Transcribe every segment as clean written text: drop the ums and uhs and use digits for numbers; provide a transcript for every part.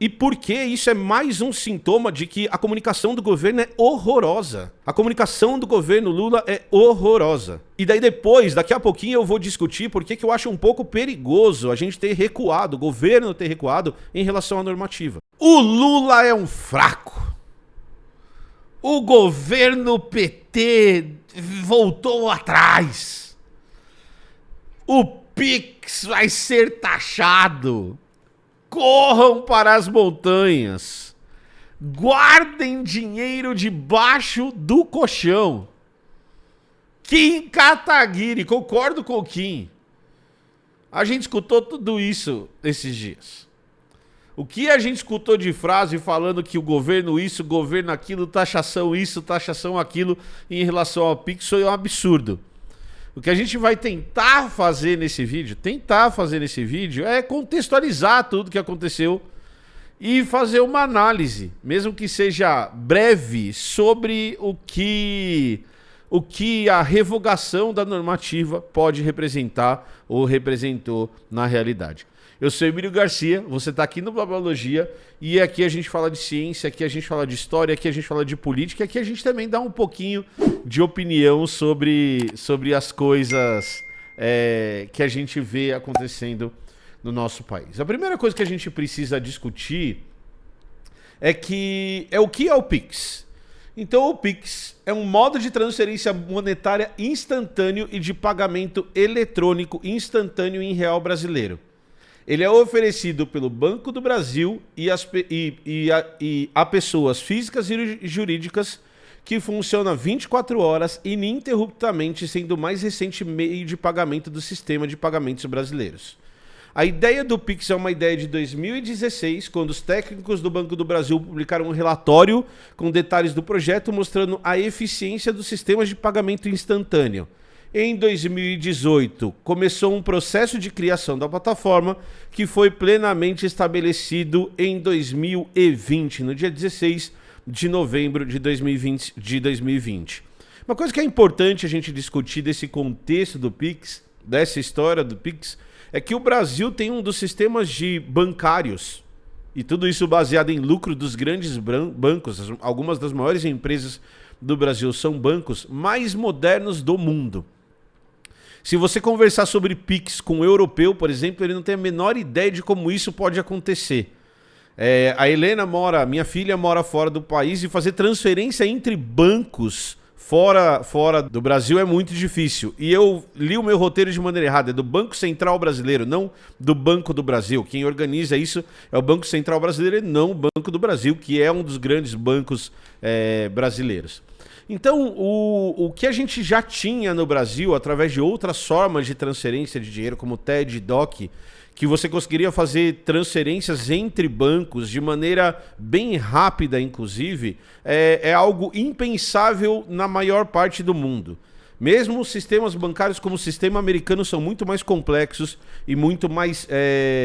E porque isso é mais um sintoma de que a comunicação do governo é horrorosa. A comunicação do governo Lula é horrorosa. E daí depois, daqui a pouquinho eu vou discutir por que eu acho um pouco perigoso a gente ter recuado, o governo ter recuado em relação à normativa. O Lula é um fraco. O governo PT voltou atrás. O Pix vai ser taxado. Corram para as montanhas. Guardem dinheiro debaixo do colchão. Kim Kataguiri, concordo com o Kim. A gente escutou tudo isso esses dias. O que a gente escutou de frase falando que o governo isso, o governo aquilo, taxação isso, taxação aquilo em relação ao Pix foi um absurdo. O que a gente vai tentar fazer nesse vídeo é contextualizar tudo o que aconteceu e fazer uma análise, mesmo que seja breve, sobre o que a revogação da normativa pode representar ou representou na realidade. Eu sou Emílio Garcia, você está aqui no Blablalogia e aqui a gente fala de ciência, aqui a gente fala de história, aqui a gente fala de política, aqui a gente também dá um pouquinho de opinião sobre as coisas que a gente vê acontecendo no nosso país. A primeira coisa que a gente precisa discutir é o que é o Pix. Então o Pix é um modo de transferência monetária instantâneo e de pagamento eletrônico instantâneo em real brasileiro. Ele é oferecido pelo Banco do Brasil e a pessoas físicas e jurídicas que funciona 24 horas ininterruptamente, sendo o mais recente meio de pagamento do sistema de pagamentos brasileiros. A ideia do Pix é uma ideia de 2016, quando os técnicos do Banco do Brasil publicaram um relatório com detalhes do projeto mostrando a eficiência dos sistemas de pagamento instantâneo. Em 2018, começou um processo de criação da plataforma que foi plenamente estabelecido em 2020, no dia 16 de novembro de 2020. Uma coisa que é importante a gente discutir desse contexto do Pix, dessa história do Pix, é que o Brasil tem um dos sistemas de bancários, e tudo isso baseado em lucro dos grandes bancos. Algumas das maiores empresas do Brasil são bancos mais modernos do mundo. Se você conversar sobre Pix com um europeu, por exemplo, ele não tem a menor ideia de como isso pode acontecer. A Helena minha filha mora fora do país e fazer transferência entre bancos fora do Brasil é muito difícil. E eu li o meu roteiro de maneira errada, é do Banco Central Brasileiro, não do Banco do Brasil. Quem organiza isso é o Banco Central Brasileiro e não o Banco do Brasil, que é um dos grandes bancos brasileiros. Então, o que a gente já tinha no Brasil, através de outras formas de transferência de dinheiro, como TED e DOC, que você conseguiria fazer transferências entre bancos de maneira bem rápida, inclusive, é algo impensável na maior parte do mundo. Mesmo os sistemas bancários como o sistema americano são muito mais complexos e muito mais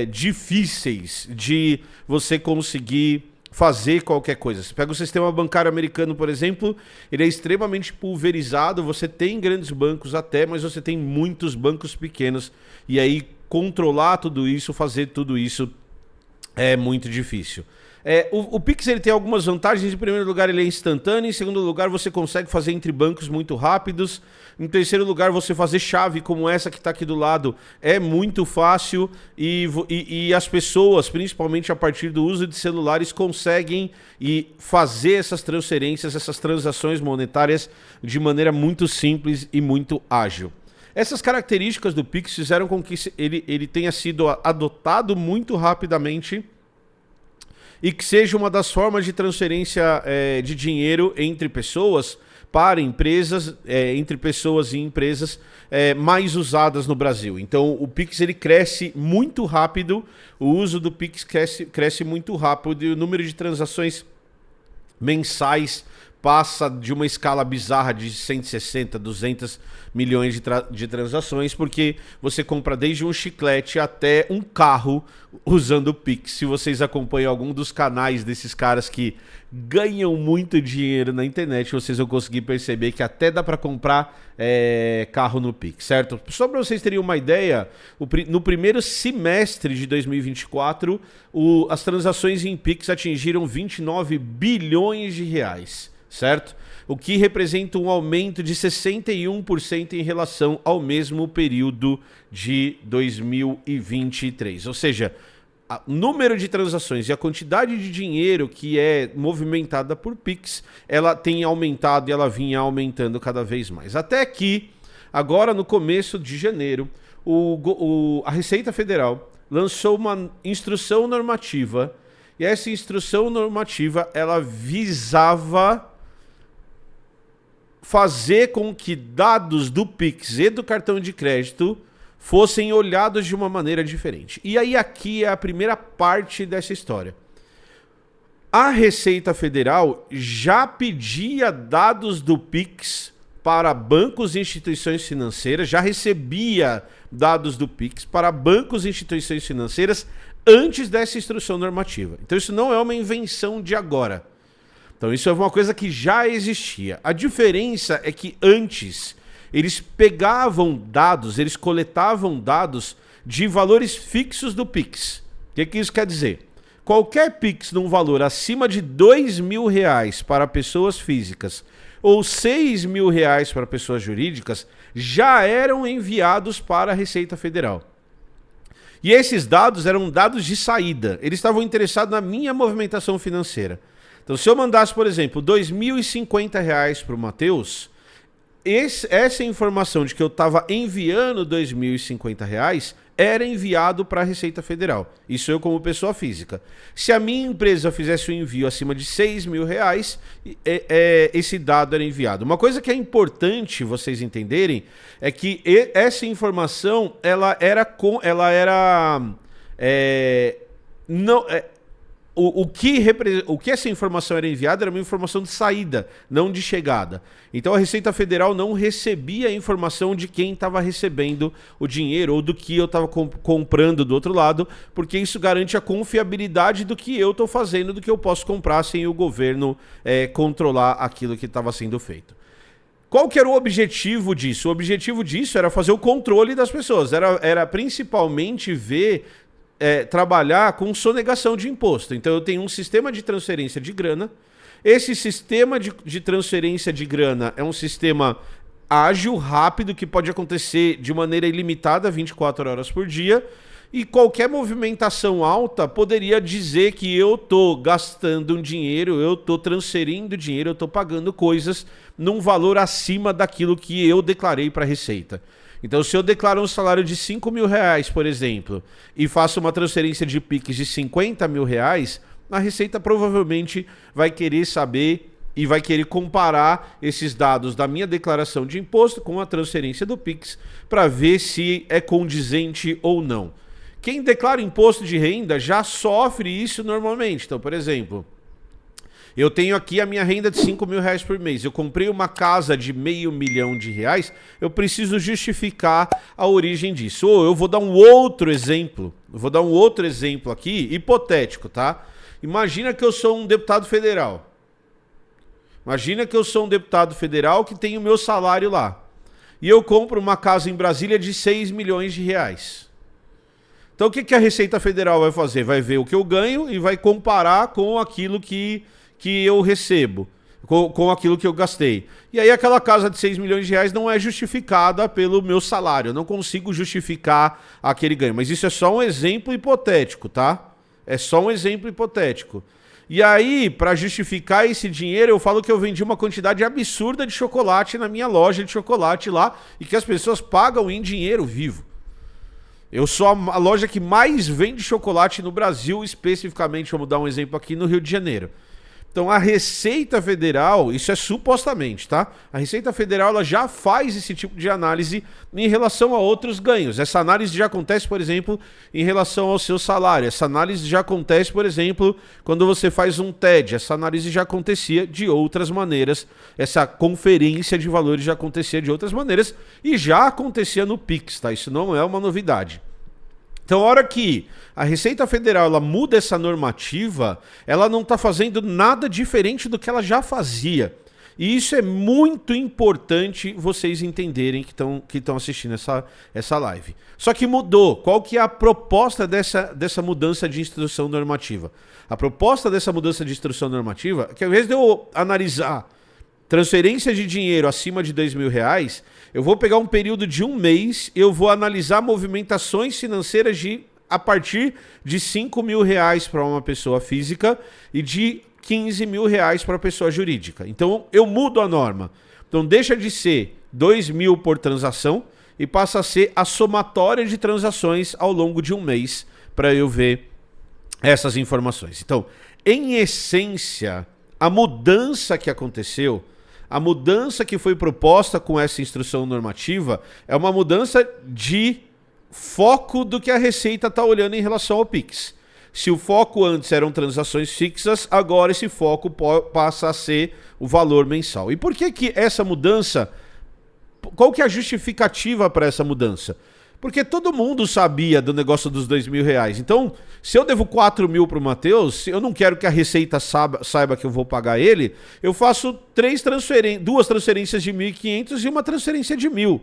difíceis de você conseguir fazer qualquer coisa. Você pega o sistema bancário americano, por exemplo, ele é extremamente pulverizado, você tem grandes bancos até, mas você tem muitos bancos pequenos, e aí controlar tudo isso, fazer tudo isso é muito difícil. O Pix ele tem algumas vantagens. Em primeiro lugar, ele é instantâneo. Em segundo lugar, você consegue fazer entre bancos muito rápidos. Em terceiro lugar, você fazer chave como essa que está aqui do lado é muito fácil. E as pessoas, principalmente a partir do uso de celulares, conseguem fazer essas transferências, essas transações monetárias de maneira muito simples e muito ágil. Essas características do Pix fizeram com que ele tenha sido adotado muito rapidamente e que seja uma das formas de transferência de dinheiro entre pessoas para empresas, entre pessoas e empresas mais usadas no Brasil. Então o Pix ele cresce muito rápido, o uso do Pix cresce muito rápido e o número de transações mensais passa de uma escala bizarra de 160, 200 milhões de transações, porque você compra desde um chiclete até um carro usando o Pix. Se vocês acompanham algum dos canais desses caras que ganham muito dinheiro na internet, vocês vão conseguir perceber que até dá para comprar carro no Pix, certo? Só para vocês terem uma ideia, no primeiro semestre de 2024, as transações em Pix atingiram 29 bilhões de reais, certo? O que representa um aumento de 61% em relação ao mesmo período de 2023. Ou seja, o número de transações e a quantidade de dinheiro que é movimentada por Pix, ela tem aumentado e ela vinha aumentando cada vez mais. Até que, agora no começo de janeiro, a Receita Federal lançou uma instrução normativa, e essa instrução normativa, ela visava fazer com que dados do Pix e do cartão de crédito fossem olhados de uma maneira diferente. E aí aqui é a primeira parte dessa história. A Receita Federal já pedia dados do Pix para bancos e instituições financeiras, já recebia dados do Pix para bancos e instituições financeiras antes dessa instrução normativa. Então isso não é uma invenção de agora. Então isso é uma coisa que já existia. A diferença é que antes eles pegavam dados, eles coletavam dados de valores fixos do Pix. O que isso quer dizer? Qualquer Pix num valor acima de R$2.000 para pessoas físicas ou R$6.000 para pessoas jurídicas já eram enviados para a Receita Federal. E esses dados eram dados de saída. Eles estavam interessados na minha movimentação financeira. Então, se eu mandasse, por exemplo, R$2.050 para o Matheus, essa informação de que eu estava enviando R$2.050 era enviado para a Receita Federal. Isso eu como pessoa física. Se a minha empresa fizesse um envio acima de R$6.000, esse dado era enviado. Uma coisa que é importante vocês entenderem é que essa informação O que essa informação era enviada era uma informação de saída, não de chegada. Então a Receita Federal não recebia a informação de quem estava recebendo o dinheiro ou do que eu estava comprando do outro lado, porque isso garante a confiabilidade do que eu estou fazendo, do que eu posso comprar sem o governo controlar aquilo que estava sendo feito. Qual que era o objetivo disso? O objetivo disso era fazer o controle das pessoas, era principalmente ver... trabalhar com sonegação de imposto. Então eu tenho um sistema de transferência de grana. Esse sistema de transferência de grana é um sistema ágil, rápido, que pode acontecer de maneira ilimitada, 24 horas por dia. E qualquer movimentação alta poderia dizer que eu estou gastando um dinheiro, eu estou transferindo dinheiro, eu estou pagando coisas num valor acima daquilo que eu declarei para a Receita. Então, se eu declaro um salário de R$5.000, por exemplo, e faço uma transferência de Pix de R$50.000, a Receita provavelmente vai querer saber e vai querer comparar esses dados da minha declaração de imposto com a transferência do Pix para ver se é condizente ou não. Quem declara imposto de renda já sofre isso normalmente. Então, por exemplo... eu tenho aqui a minha renda de R$5.000 por mês. Eu comprei uma casa de R$500 mil, eu preciso justificar a origem disso. Ou eu vou dar um outro exemplo. Eu vou dar um outro exemplo aqui, hipotético, tá? Imagina que eu sou um deputado federal. Imagina que eu sou um deputado federal que tem o meu salário lá. E eu compro uma casa em Brasília de R$6 milhões. Então o que a Receita Federal vai fazer? Vai ver o que eu ganho e vai comparar com aquilo que eu recebo, com aquilo que eu gastei. E aí aquela casa de R$6 milhões não é justificada pelo meu salário. Eu não consigo justificar aquele ganho. Mas isso é só um exemplo hipotético, tá? É só um exemplo hipotético. E aí, para justificar esse dinheiro, eu falo que eu vendi uma quantidade absurda de chocolate na minha loja de chocolate lá e que as pessoas pagam em dinheiro vivo. Eu sou a loja que mais vende chocolate no Brasil, especificamente, vamos dar um exemplo aqui, no Rio de Janeiro. Então a Receita Federal, isso é supostamente, tá? A Receita Federal ela já faz esse tipo de análise em relação a outros ganhos. Essa análise já acontece, por exemplo, em relação ao seu salário. Essa análise já acontece, por exemplo, quando você faz um TED. Essa análise já acontecia de outras maneiras. Essa conferência de valores já acontecia de outras maneiras e já acontecia no Pix, tá? Isso não é uma novidade. Então, a hora que a Receita Federal ela muda essa normativa, ela não está fazendo nada diferente do que ela já fazia. E isso é muito importante vocês entenderem que estão assistindo essa live. Só que mudou. Qual que é a proposta dessa mudança de instrução normativa? A proposta dessa mudança de instrução normativa é que ao invés de eu analisar transferência de dinheiro acima de R$2.000, eu vou pegar um período de um mês, eu vou analisar movimentações financeiras a partir de R$5.000 para uma pessoa física e de R$15.000 para a pessoa jurídica. Então eu mudo a norma. Então deixa de ser 2.000 por transação e passa a ser a somatória de transações ao longo de um mês para eu ver essas informações. Então, em essência, a mudança que aconteceu, a mudança que foi proposta com essa instrução normativa é uma mudança de foco do que a Receita está olhando em relação ao Pix. Se o foco antes eram transações fixas, agora esse foco passa a ser o valor mensal. E por que essa mudança, qual que é a justificativa para essa mudança? Porque todo mundo sabia do negócio dos R$2.000. Então, se eu devo 4.000 para o Matheus, eu não quero que a Receita saiba que eu vou pagar ele, eu faço duas transferências de 1.500 e uma transferência de 1.000.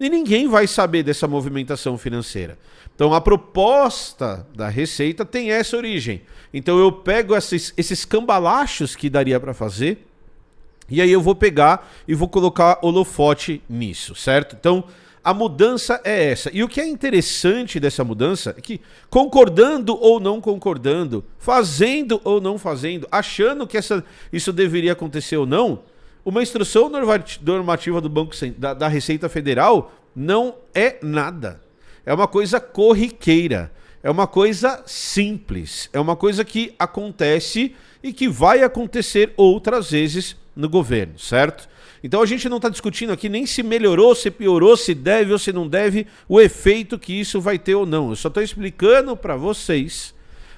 E ninguém vai saber dessa movimentação financeira. Então, a proposta da Receita tem essa origem. Então, eu pego esses cambalachos que daria para fazer, e aí eu vou pegar e vou colocar holofote nisso, certo? Então, a mudança é essa. E o que é interessante dessa mudança é que, concordando ou não concordando, fazendo ou não fazendo, achando que isso deveria acontecer ou não, uma instrução normativa do da Receita Federal não é nada. É uma coisa corriqueira. É uma coisa simples. É uma coisa que acontece e que vai acontecer outras vezes no governo, certo? Então a gente não está discutindo aqui nem se melhorou, se piorou, se deve ou se não deve, o efeito que isso vai ter ou não. Eu só estou explicando para vocês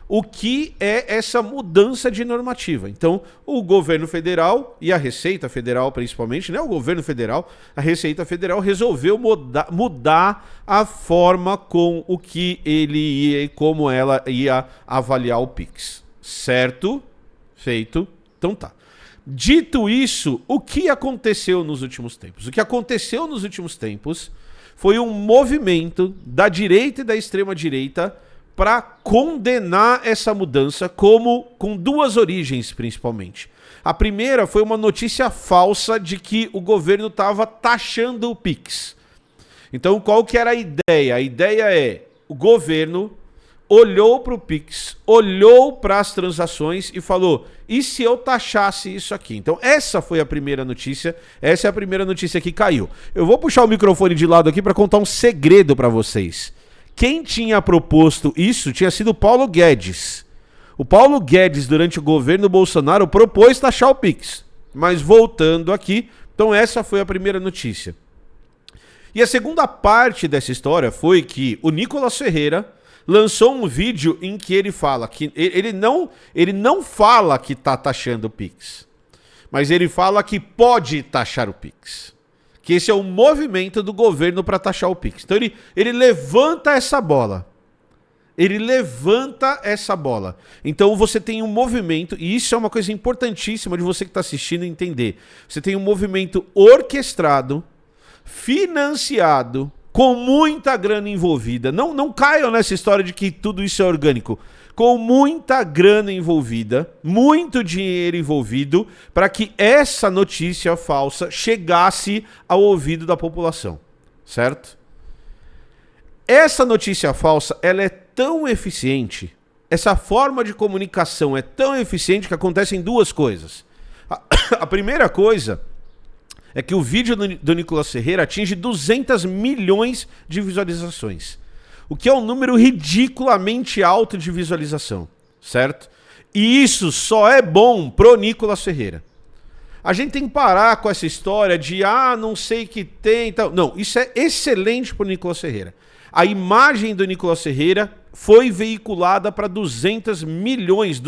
o que é essa mudança de normativa. Então, o governo federal e a Receita Federal, principalmente, né? O governo federal, a Receita Federal resolveu mudar a forma com o que ele ia e como ela ia avaliar o Pix. Certo? Feito. Então tá. Dito isso, o que aconteceu nos últimos tempos? O que aconteceu nos últimos tempos foi um movimento da direita e da extrema-direita para condenar essa mudança com duas origens, principalmente. A primeira foi uma notícia falsa de que o governo estava taxando o Pix. Então, qual que era a ideia? A ideia é, o governo olhou para o Pix, olhou para as transações e falou, e se eu taxasse isso aqui? Então essa foi a primeira notícia, essa é a primeira notícia que caiu. Eu vou puxar o microfone de lado aqui para contar um segredo para vocês. Quem tinha proposto isso tinha sido o Paulo Guedes. O Paulo Guedes, durante o governo Bolsonaro, propôs taxar o Pix. Mas voltando aqui, então essa foi a primeira notícia. E a segunda parte dessa história foi que o Nicolas Ferreira lançou um vídeo em que ele fala que ele não fala que está taxando o Pix, mas ele fala que pode taxar o Pix. Que esse é um movimento do governo para taxar o Pix. Então ele levanta essa bola. Ele levanta essa bola. Então você tem um movimento, e isso é uma coisa importantíssima de você que está assistindo entender. Você tem um movimento orquestrado, financiado, com muita grana envolvida. Não caiam nessa história de que tudo isso é orgânico. Com muita grana envolvida, muito dinheiro envolvido, para que essa notícia falsa chegasse ao ouvido da população. Certo? Essa notícia falsa, ela é tão eficiente, essa forma de comunicação é tão eficiente que acontecem duas coisas. A primeira coisa é que o vídeo do Nicolas Ferreira atinge 200 milhões de visualizações. O que é um número ridiculamente alto de visualização, certo? E isso só é bom pro Nicolas Ferreira. A gente tem que parar com essa história de, não sei que tem... Tal. Não, isso é excelente pro Nicolas Ferreira. A imagem do Nicolas Ferreira foi veiculada para 200 milhões,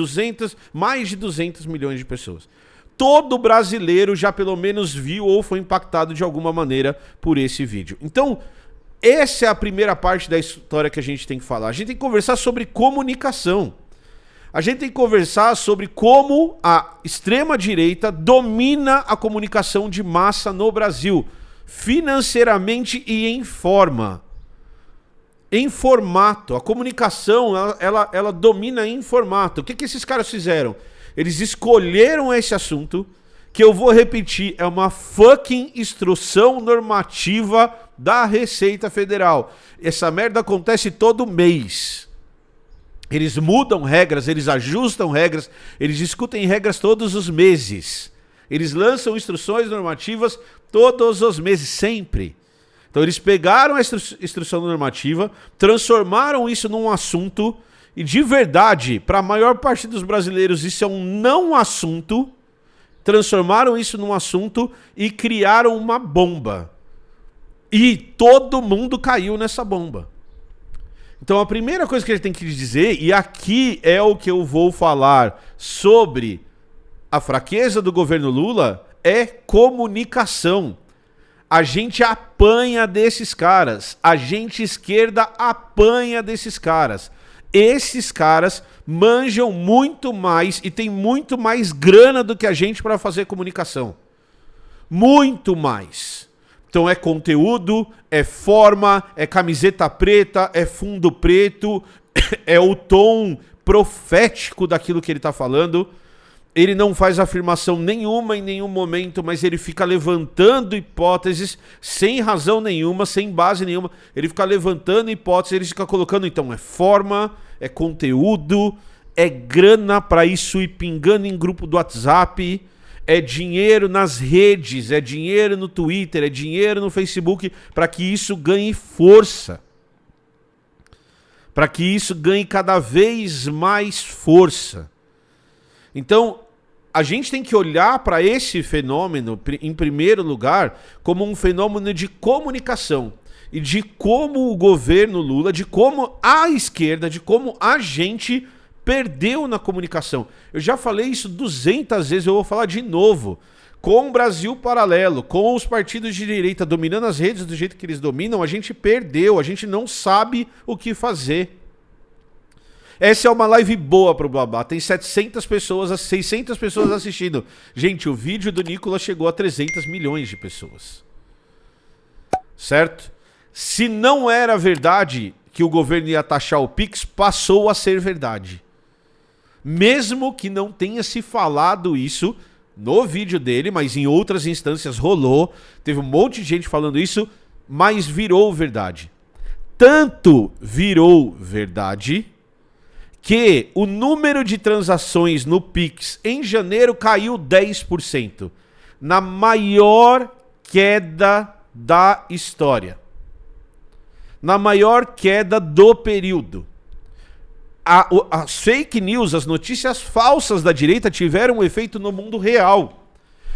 mais de 200 milhões de pessoas. Todo brasileiro já pelo menos viu ou foi impactado de alguma maneira por esse vídeo. Então, essa é a primeira parte da história que a gente tem que falar. A gente tem que conversar sobre comunicação. A gente tem que conversar sobre como a extrema-direita domina a comunicação de massa no Brasil, financeiramente e em forma. Em formato. A comunicação, ela domina em formato. O que esses caras fizeram? Eles escolheram esse assunto, que eu vou repetir, é uma fucking instrução normativa da Receita Federal. Essa merda acontece todo mês. Eles mudam regras, eles ajustam regras, eles discutem regras todos os meses. Eles lançam instruções normativas todos os meses, sempre. Então eles pegaram a instrução normativa, transformaram isso num assunto, e de verdade, para a maior parte dos brasileiros isso é um não assunto, transformaram isso num assunto e criaram uma bomba. E todo mundo caiu nessa bomba. Então a primeira coisa que a gente tem que dizer, e aqui é o que eu vou falar sobre a fraqueza do governo Lula, é comunicação. A gente apanha desses caras, a gente esquerda apanha desses caras. Esses caras manjam muito mais e tem muito mais grana do que a gente para fazer comunicação. Muito mais. Então é conteúdo, é forma, é camiseta preta, é fundo preto, é o tom profético daquilo que ele está falando. Ele não faz afirmação nenhuma em nenhum momento, mas ele fica levantando hipóteses sem razão nenhuma, sem base nenhuma. Ele fica levantando hipóteses, ele fica colocando, então, é forma, é conteúdo, é grana para isso ir pingando em grupo do WhatsApp, é dinheiro nas redes, é dinheiro no Twitter, é dinheiro no Facebook, para que isso ganhe força. Para que isso ganhe cada vez mais força. Então, a gente tem que olhar para esse fenômeno, em primeiro lugar, como um fenômeno de comunicação. E de como o governo Lula, de como a esquerda, de como a gente perdeu na comunicação. Eu já falei isso 200 vezes, eu vou falar de novo. Com o Brasil Paralelo, com os partidos de direita dominando as redes do jeito que eles dominam, a gente perdeu, a gente não sabe o que fazer. Essa é uma live boa pro Blabla, tem 700 pessoas, 600 pessoas assistindo. Gente, o vídeo do Nicolas chegou a 300 milhões de pessoas. Certo? Se não era verdade que o governo ia taxar o Pix, passou a ser verdade. Mesmo que não tenha se falado isso no vídeo dele, mas em outras instâncias rolou, teve um monte de gente falando isso, mas virou verdade. Tanto virou verdade que o número de transações no Pix em janeiro caiu 10%, na maior queda da história. Na maior queda do período. As fake news, as notícias falsas da direita tiveram um efeito no mundo real.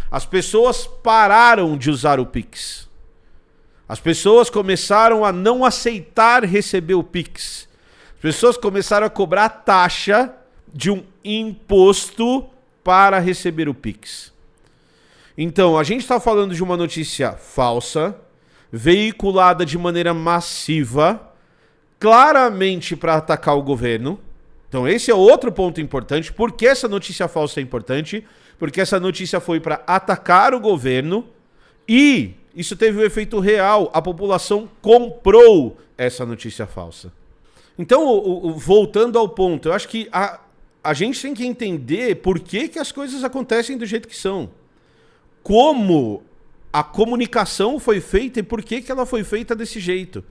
As pessoas pararam de usar o Pix. As pessoas começaram a não aceitar receber o Pix. As pessoas começaram a cobrar taxa de um imposto para receber o Pix. Então, a gente está falando de uma notícia falsa, veiculada de maneira massiva, claramente para atacar o governo. Então esse é outro ponto importante. Por que essa notícia falsa é importante? Porque essa notícia foi para atacar o governo e isso teve um efeito real. A população comprou essa notícia falsa. Então, voltando ao ponto, eu acho que a gente tem que entender por que as coisas acontecem do jeito que são. Como a comunicação foi feita e por que ela foi feita desse jeito.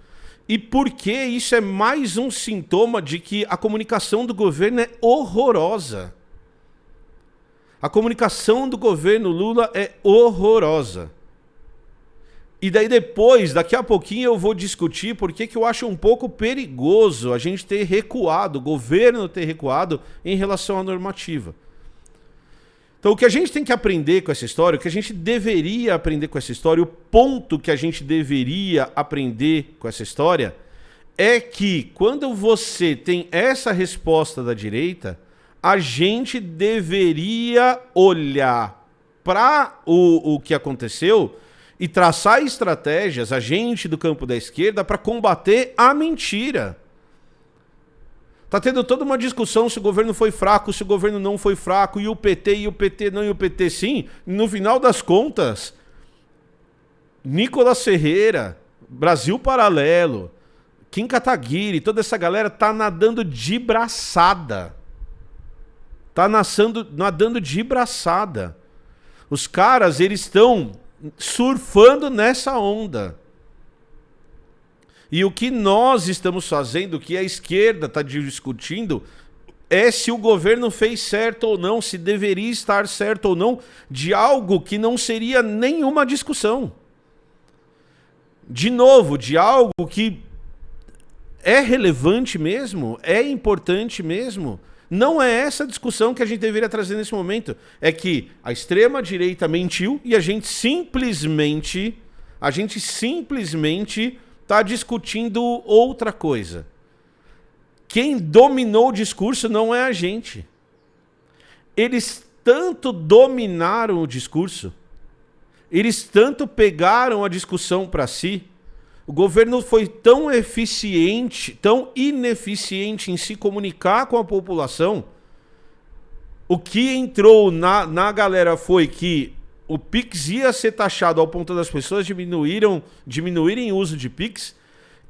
E por que isso é mais um sintoma de que a comunicação do governo é horrorosa. A comunicação do governo Lula é horrorosa. E daí depois, daqui a pouquinho eu vou discutir por que eu acho um pouco perigoso a gente ter recuado, o governo ter recuado em relação à normativa. Então o que a gente tem que aprender com essa história, o que a gente deveria aprender com essa história, o ponto que a gente deveria aprender com essa história, é que quando você tem essa resposta da direita, a gente deveria olhar para o que aconteceu e traçar estratégias, a gente do campo da esquerda, para combater a mentira. Tá tendo toda uma discussão se o governo foi fraco, se o governo não foi fraco, e o PT não, e o PT sim. No final das contas, Nicolas Ferreira, Brasil Paralelo, Kim Kataguiri, toda essa galera tá nadando de braçada. Tá nadando de braçada. Os caras, eles estão surfando nessa onda. E o que nós estamos fazendo, o que a esquerda está discutindo, é se o governo fez certo ou não, se deveria estar certo ou não, de algo que não seria nenhuma discussão. De novo, de algo que é relevante mesmo, é importante mesmo. Não é essa discussão que a gente deveria trazer nesse momento. É que a extrema-direita mentiu e a gente simplesmente está discutindo outra coisa. Quem dominou o discurso não é a gente. Eles tanto dominaram o discurso, eles tanto pegaram a discussão para si, o governo foi tão eficiente, tão ineficiente em se comunicar com a população. O que entrou na galera foi que o Pix ia ser taxado ao ponto das pessoas diminuírem o uso de Pix,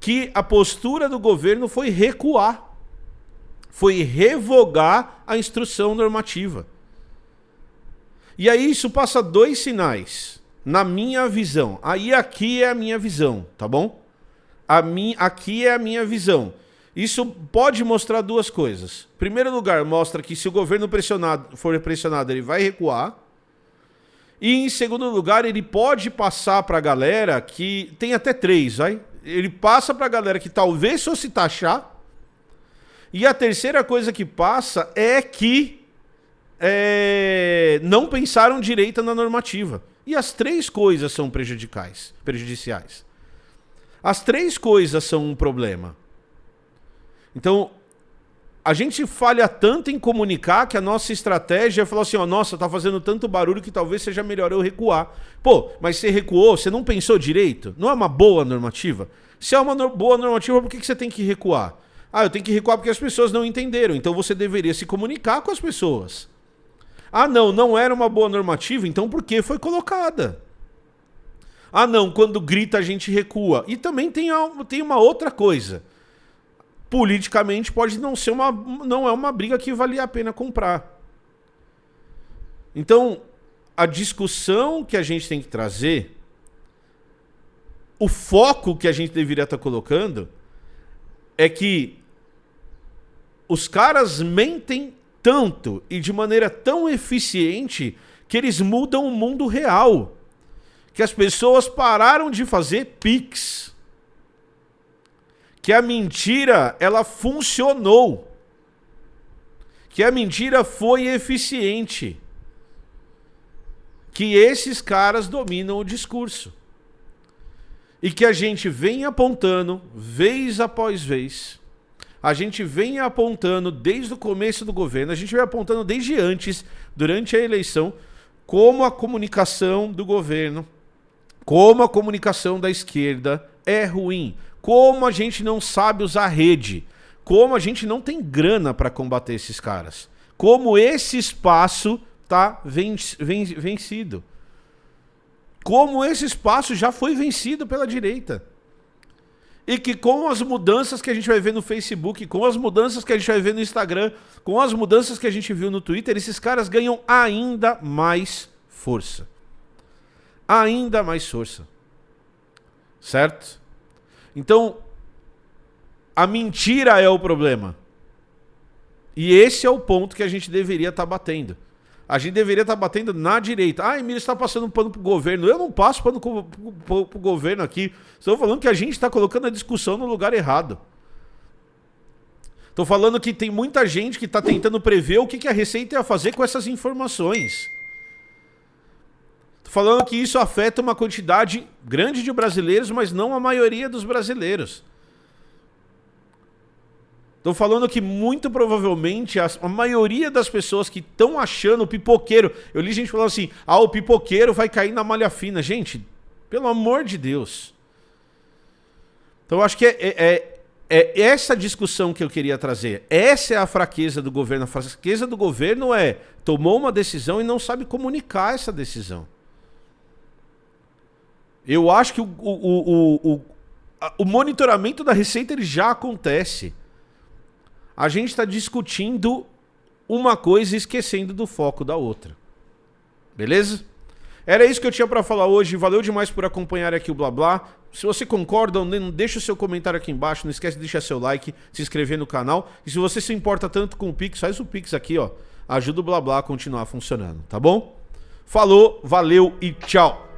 que a postura do governo foi recuar, foi revogar a instrução normativa. E aí isso passa dois sinais. Na minha visão. Aí aqui é a minha visão, tá bom? Aqui é a minha visão. Isso pode mostrar duas coisas. Em primeiro lugar, mostra que se o governo for pressionado, ele vai recuar. E em segundo lugar, ele pode passar para a galera que... Tem até três, vai? Ele passa para a galera que talvez fosse taxar. E a terceira coisa que passa é que não pensaram direito na normativa. E as três coisas são prejudiciais. As três coisas são um problema. Então, a gente falha tanto em comunicar que a nossa estratégia é falar assim, ó, nossa, tá fazendo tanto barulho que talvez seja melhor eu recuar. Pô, mas você recuou, você não pensou direito? Não é uma boa normativa? Se é uma boa normativa, por que você tem que recuar? Ah, eu tenho que recuar porque as pessoas não entenderam. Então você deveria se comunicar com as pessoas. Ah, não era uma boa normativa, então por que foi colocada? Ah, não, quando grita a gente recua. E também tem uma outra coisa. Politicamente pode não é uma briga que valia a pena comprar. Então, a discussão que a gente tem que trazer, o foco que a gente deveria estar colocando, é que os caras mentem tanto e de maneira tão eficiente que eles mudam o mundo real. Que as pessoas pararam de fazer Pix. Que a mentira, ela funcionou. Que a mentira foi eficiente. Que esses caras dominam o discurso. E que a gente vem apontando, vez após vez, a gente vem apontando desde o começo do governo, a gente vem apontando desde antes, durante a eleição, como a comunicação do governo, como a comunicação da esquerda é ruim, como a gente não sabe usar rede, como a gente não tem grana para combater esses caras, como esse espaço está vencido, como esse espaço já foi vencido pela direita. E que com as mudanças que a gente vai ver no Facebook, com as mudanças que a gente vai ver no Instagram, com as mudanças que a gente viu no Twitter, esses caras ganham ainda mais força. Ainda mais força. Certo? Então, a mentira é o problema. E esse é o ponto que a gente deveria estar batendo. A gente deveria estar batendo na direita. Ah, Emílio está passando pano pro governo. Eu não passo pano pro governo aqui. Estou falando que a gente está colocando a discussão no lugar errado. Estou falando que tem muita gente que está tentando prever o que a Receita ia fazer com essas informações. Estou falando que isso afeta uma quantidade grande de brasileiros, mas não a maioria dos brasileiros. Estou falando que muito provavelmente a maioria das pessoas que estão achando o pipoqueiro... Eu li gente falando assim, o pipoqueiro vai cair na malha fina. Gente, pelo amor de Deus. Então eu acho que é essa discussão que eu queria trazer. Essa é a fraqueza do governo. A fraqueza do governo tomou uma decisão e não sabe comunicar essa decisão. Eu acho que o monitoramento da Receita ele já acontece. A gente está discutindo uma coisa e esquecendo do foco da outra. Beleza? Era isso que eu tinha para falar hoje. Valeu demais por acompanhar aqui o Blá Blá. Se você concorda, deixa o seu comentário aqui embaixo. Não esquece de deixar seu like, se inscrever no canal. E se você se importa tanto com o Pix, faz o Pix aqui, ó. Ajuda o Blá Blá a continuar funcionando, tá bom? Falou, valeu e tchau!